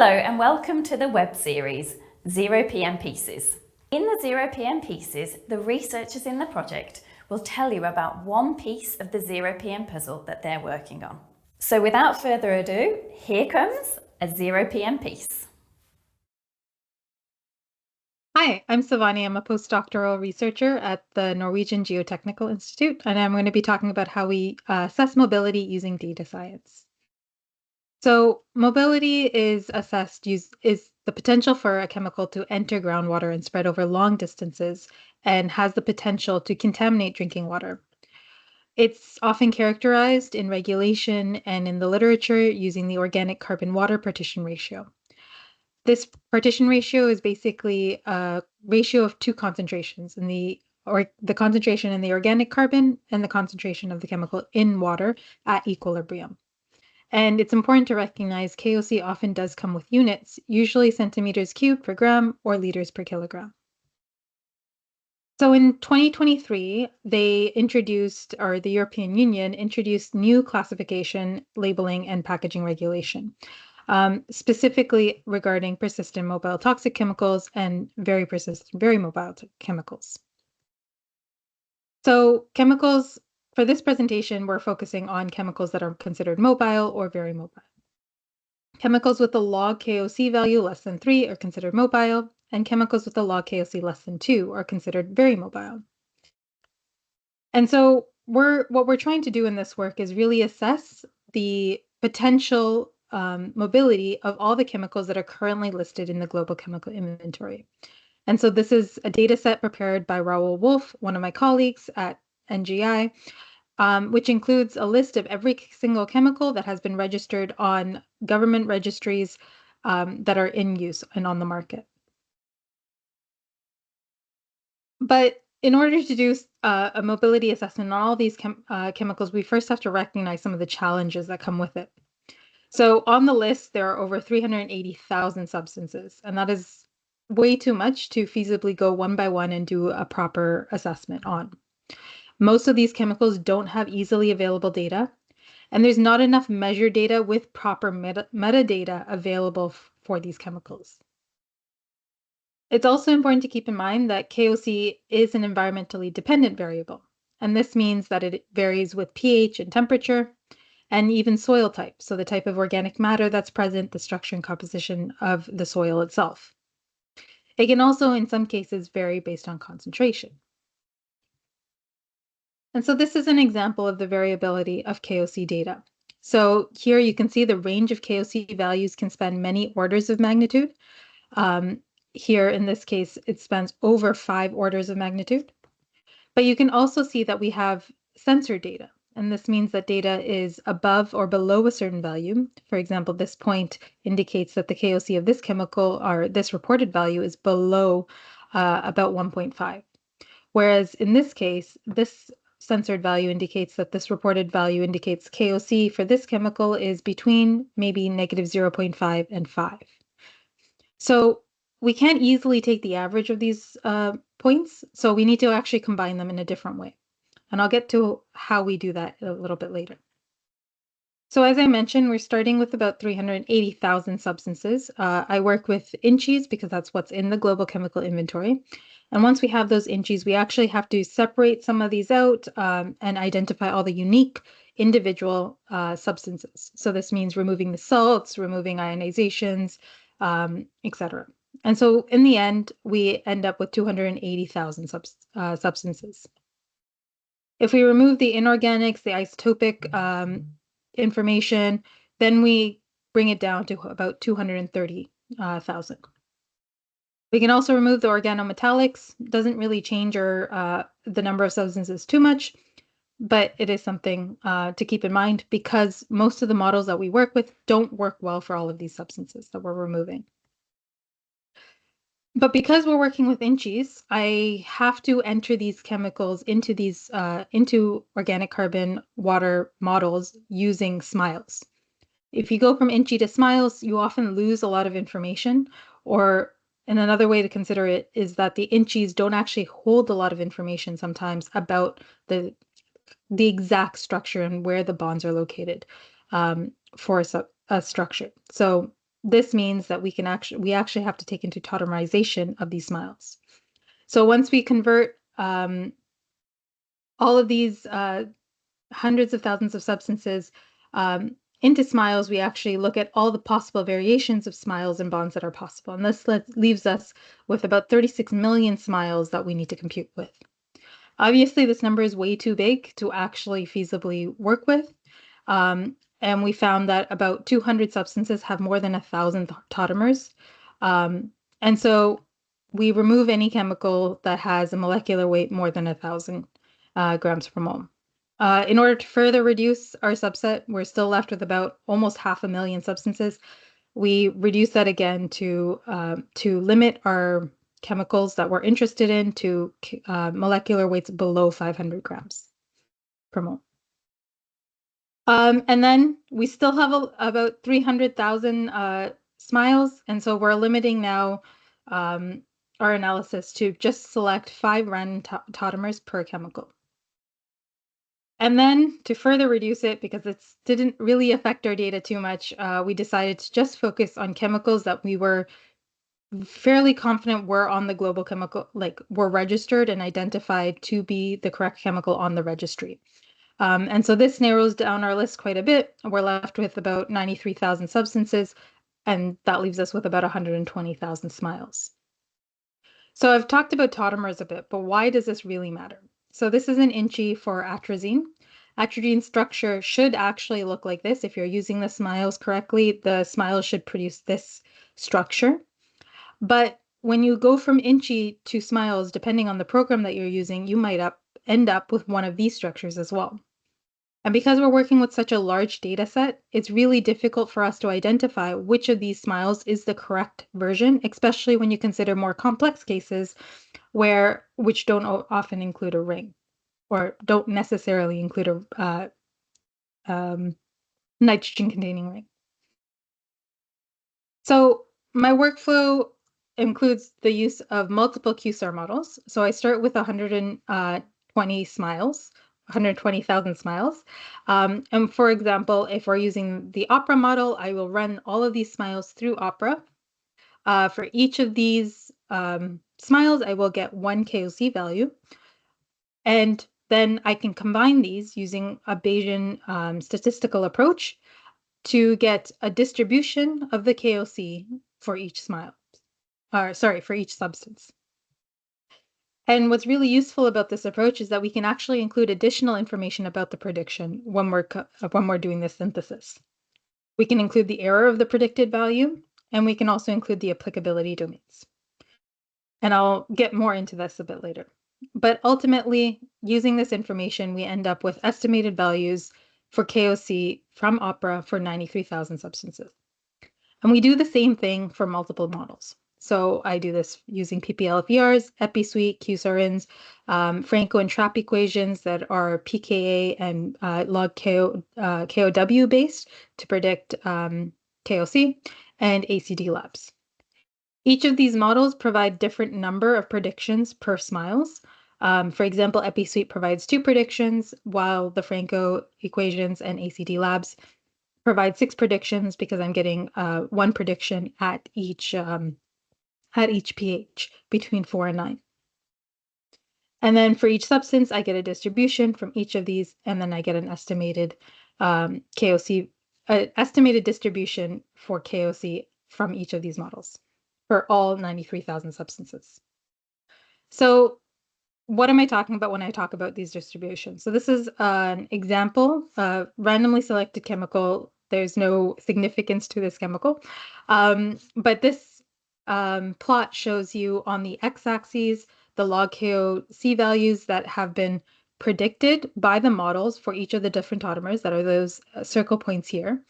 Hello and welcome to the web series, ZeroPM Pieces. In the ZeroPM Pieces, the researchers in the project will tell you about one piece of the ZeroPM puzzle that they're working on. So without further ado, here comes a ZeroPM piece. Hi, I'm Sivani. I'm a postdoctoral researcher at the Norwegian Geotechnical Institute, and I'm going to be talking about how we assess mobility using data science. So mobility is assessed is the potential for a chemical to enter groundwater and spread over long distances and has the potential to contaminate drinking water. It's often characterized in regulation and in the literature using the organic carbon-water partition ratio. This partition ratio is basically a ratio of two concentrations, the concentration in the organic carbon and the concentration of the chemical in water at equilibrium. And it's important to recognize KOC often does come with units, usually centimeters cubed per gram or liters per kilogram. So in 2023, the European Union introduced new classification, labeling, and packaging regulation, specifically regarding persistent mobile toxic chemicals and very persistent, very mobile chemicals. So chemicals, for this presentation, we're focusing on chemicals that are considered mobile or very mobile. Chemicals with a log KOC value less than 3 are considered mobile, and chemicals with a log KOC less than 2 are considered very mobile. And so what we're trying to do in this work is really assess the potential mobility of all the chemicals that are currently listed in the global chemical inventory. And so this is a data set prepared by Raoul Wolf, one of my colleagues at InChI, which includes a list of every single chemical that has been registered on government registries that are in use and on the market. But in order to do a mobility assessment on all these chemicals, we first have to recognize some of the challenges that come with it. So on the list, there are over 380,000 substances, and that is way too much to feasibly go one by one and do a proper assessment on. Most of these chemicals don't have easily available data, and there's not enough measured data with proper metadata available for these chemicals. It's also important to keep in mind that KOC is an environmentally dependent variable, and this means that it varies with pH and temperature, and even soil type, so the type of organic matter that's present, the structure and composition of the soil itself. It can also, in some cases, vary based on concentration. And so this is an example of the variability of KOC data. So here you can see the range of KOC values can span many orders of magnitude. Here in this case, it spans over 5 orders of magnitude. But you can also see that we have sensor data. And this means that data is above or below a certain value. For example, this point indicates that the KOC of this chemical, or this reported value, is below about 1.5. Whereas in this case, this censored value indicates that this reported value indicates KOC for this chemical is between maybe negative 0.5 and 5. So we can't easily take the average of these points, so we need to actually combine them in a different way. And I'll get to how we do that a little bit later. So as I mentioned, we're starting with about 380,000 substances. I work with InChIs because that's what's in the global chemical inventory. And once we have those InChIs, we actually have to separate some of these out and identify all the unique individual substances. So this means removing the salts, removing ionizations, etc. And so in the end, we end up with 280,000 substances. If we remove the inorganics, the isotopic information, then we bring it down to about 230,000. We can also remove the organometallics. Doesn't really change the number of substances too much, but it is something to keep in mind because most of the models that we work with don't work well for all of these substances that we're removing. But because we're working with InChIs, I have to enter these chemicals into these into organic carbon water models using SMILES. If you go from InChI to SMILES, you often lose a lot of information, and another way to consider it is that the InChIs don't actually hold a lot of information sometimes about the exact structure and where the bonds are located for a structure. So this means that we actually have to take into tautomerization of these smiles. So once we convert all of these hundreds of thousands of substances into smiles, we actually look at all the possible variations of smiles and bonds that are possible. And this leaves us with about 36 million smiles that we need to compute with. Obviously, this number is way too big to actually feasibly work with. And we found that about 200 substances have more than 1,000 tautomers. And so we remove any chemical that has a molecular weight more than 1,000 grams per mole. In order to further reduce our subset, we're still left with about almost 500,000 substances. We reduce that again to limit our chemicals that we're interested in to molecular weights below 500 grams per mole. And then we still have about 300,000 smiles, and so we're limiting now our analysis to just select 5 random tautomers per chemical. And then to further reduce it, because it didn't really affect our data too much, we decided to just focus on chemicals that we were fairly confident were on the global chemical, like were registered and identified to be the correct chemical on the registry. And so this narrows down our list quite a bit. We're left with about 93,000 substances, and that leaves us with about 120,000 smiles. So I've talked about tautomers a bit, but why does this really matter? So this is an InChI for atrazine. Atrazine's structure should actually look like this. If you're using the smiles correctly, the smiles should produce this structure. But when you go from InChI to smiles, depending on the program that you're using, you might end up with one of these structures as well. And because we're working with such a large data set, it's really difficult for us to identify which of these smiles is the correct version, especially when you consider more complex cases which don't often include a ring or don't necessarily include a nitrogen-containing ring. So my workflow includes the use of multiple QSAR models. So I start with 120 smiles. 120,000 smiles. And for example, if we're using the OPERA model, I will run all of these smiles through OPERA. For each of these smiles, I will get one KOC value. And then I can combine these using a Bayesian statistical approach to get a distribution of the KOC for each smile, for each substance. And what's really useful about this approach is that we can actually include additional information about the prediction when we're doing this synthesis. We can include the error of the predicted value, and we can also include the applicability domains. And I'll get more into this a bit later. But ultimately, using this information, we end up with estimated values for KOC from OPERA for 93,000 substances. And we do the same thing for multiple models. So I do this using PP-LFERs, EpiSuite, QSAR-INs, Franco and Trapp equations that are pKa and log KOW based to predict KOC, and ACD labs. Each of these models provide different number of predictions per smiles. For example, EpiSuite provides 2 predictions, while the Franco equations and ACD labs provide 6 predictions because I'm getting 1 prediction at each pH between 4 and 9. And then for each substance, I get a distribution from each of these, and then I get an estimated KOC, estimated distribution for KOC from each of these models for all 93,000 substances. So what am I talking about when I talk about these distributions? So this is an example, randomly selected chemical. There's no significance to this chemical, but this plot shows you on the x-axis the log KOC values that have been predicted by the models for each of the different tautomers, that are those circle points here.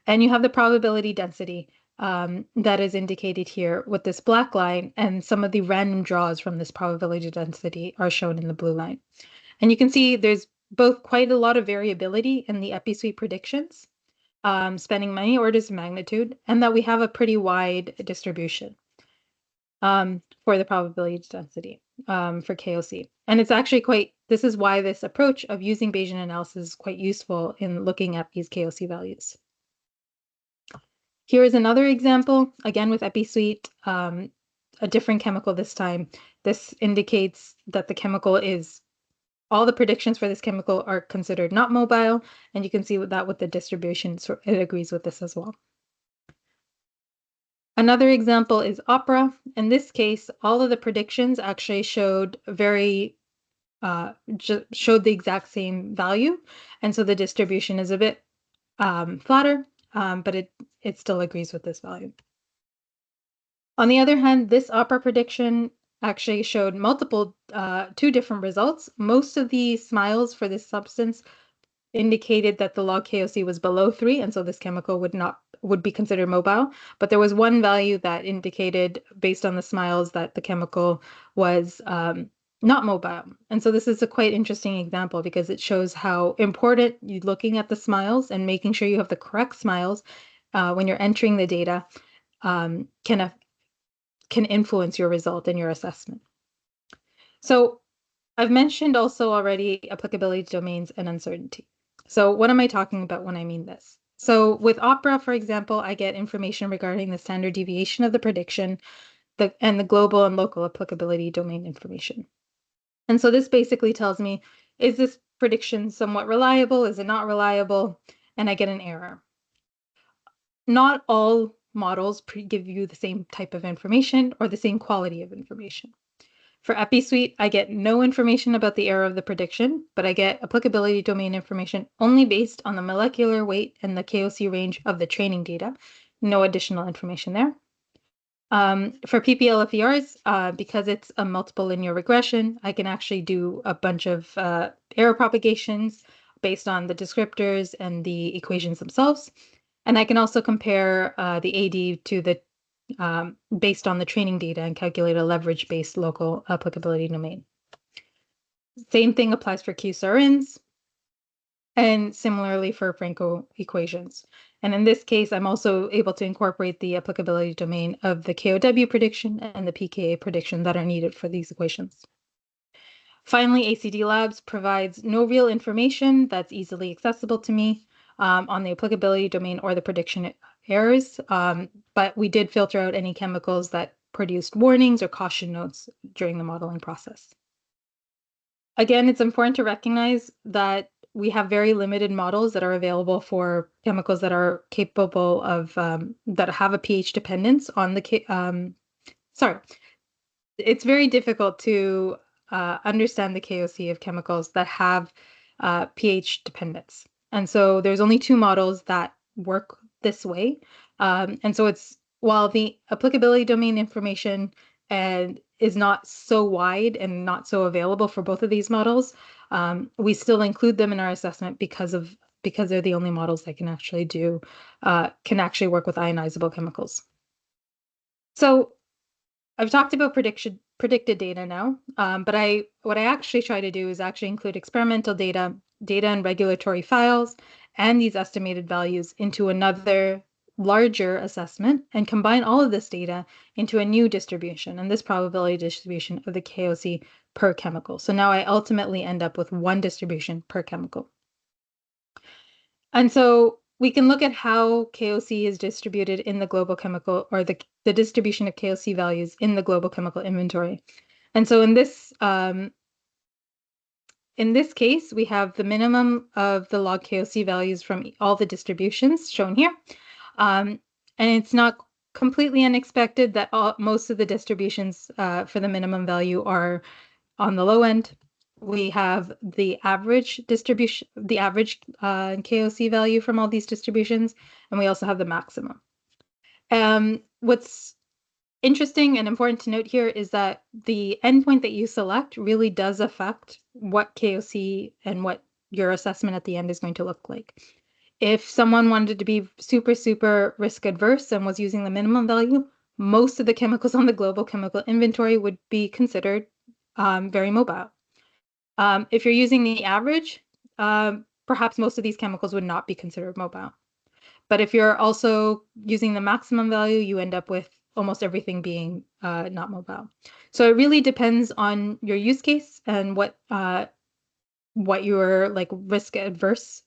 And you have the probability density that is indicated here with this black line, and some of the random draws from this probability density are shown in the blue line. And you can see there's both quite a lot of variability in the EpiSuite predictions, spanning many orders of magnitude, and that we have a pretty wide distribution for the probability density for KOC. And it's actually this is why this approach of using Bayesian analysis is quite useful in looking at these KOC values. Here is another example, again with EpiSuite, a different chemical this time. This indicates that the chemical is, all the predictions for this chemical are considered not mobile, and you can see that with the distribution, so it agrees with this as well. Another example is OPERA. In this case, all of the predictions actually showed showed the exact same value, and so the distribution is a bit flatter, but it still agrees with this value. On the other hand, this OPERA prediction actually showed two different results. Most of the smiles for this substance indicated that the log KOC was below 3, and so this chemical would be considered mobile. But there was one value that indicated, based on the smiles, that the chemical was not mobile. And so this is a quite interesting example because it shows how important you looking at the smiles and making sure you have the correct smiles when you're entering the data can influence your result and your assessment. So I've mentioned also already applicability domains and uncertainty. So what am I talking about when I mean this? So with OPERA, for example, I get information regarding the standard deviation of the prediction and the global and local applicability domain information. And so this basically tells me, is this prediction somewhat reliable? Is it not reliable? And I get an error. Not all models give you the same type of information or the same quality of information. For EpiSuite, I get no information about the error of the prediction, but I get applicability domain information only based on the molecular weight and the KOC range of the training data. No additional information there. For PP-LFERs, because it's a multiple linear regression, I can actually do a bunch of error propagations based on the descriptors and the equations themselves. And I can also compare the AD to the based on the training data and calculate a leverage-based local applicability domain. Same thing applies for QSAR-ins, and similarly for Franco equations. And in this case, I'm also able to incorporate the applicability domain of the KOW prediction and the pKa prediction that are needed for these equations. Finally, ACD Labs provides no real information that's easily accessible to me on the applicability domain or the prediction errors, but we did filter out any chemicals that produced warnings or caution notes during the modeling process. Again, it's important to recognize that we have very limited models that are available for chemicals that are capable of, that have a pH dependence on the, sorry, it's very difficult to understand the KOC of chemicals that have pH dependence. And so there's only 2 models that work this way. And so while the applicability domain information is not so wide and not so available for both of these models, we still include them in our assessment because they're the only models that can actually work with ionizable chemicals. So I've talked about predicted data now, but what I actually try to do is actually include experimental data and regulatory files, and these estimated values into another larger assessment and combine all of this data into a new distribution, and this probability distribution of the KOC per chemical. So now I ultimately end up with one distribution per chemical. And so we can look at how KOC is distributed in the global chemical, or the distribution of KOC values in the global chemical inventory. And so in this case, we have the minimum of the log KOC values from all the distributions shown here. And it's not completely unexpected that most of the distributions for the minimum value are on the low end. We have the average distribution, the average KOC value from all these distributions, and we also have the maximum. What's interesting and important to note here is that the endpoint that you select really does affect what KOC and what your assessment at the end is going to look like. If someone wanted to be super, super risk adverse and was using the minimum value, most of the chemicals on the global chemical inventory would be considered very mobile. If you're using the average, perhaps most of these chemicals would not be considered mobile. But if you're also using the maximum value, you end up with almost everything being not mobile. So it really depends on your use case and what your like risk adverse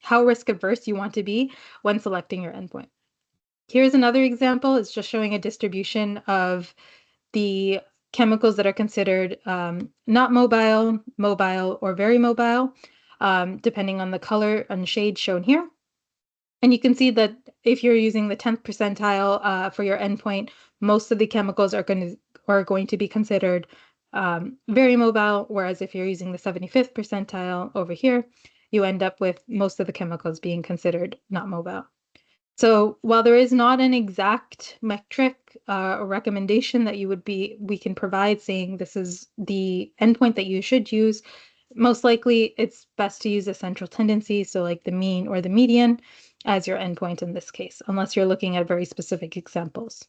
how risk averse you want to be when selecting your endpoint. Here's another example. It's just showing a distribution of the chemicals that are considered not mobile, mobile, or very mobile, depending on the color and shade shown here. And you can see that if you're using the 10th percentile for your endpoint, most of the chemicals are going to be considered very mobile, whereas if you're using the 75th percentile over here, you end up with most of the chemicals being considered not mobile. So while there is not an exact metric or recommendation that we can provide saying this is the endpoint that you should use, most likely it's best to use a central tendency, so like the mean or the median, as your endpoint in this case, unless you're looking at very specific examples.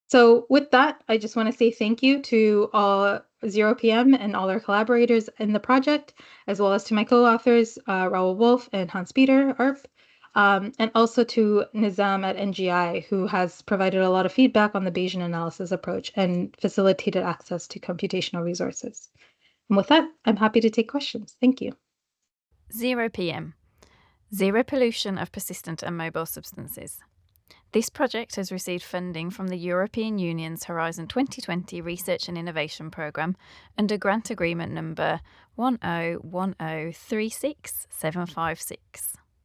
So with that, I just want to say thank you to all ZeroPM and all our collaborators in the project, as well as to my co-authors, Raoul Wolf and Hans-Peter Arp, and also to Nizam at InChI, who has provided a lot of feedback on the Bayesian analysis approach and facilitated access to computational resources. And with that, I'm happy to take questions. Thank you. ZeroPM, Zero Pollution of Persistent and Mobile Substances. This project has received funding from the European Union's Horizon 2020 Research and Innovation Programme under grant agreement number 101036756.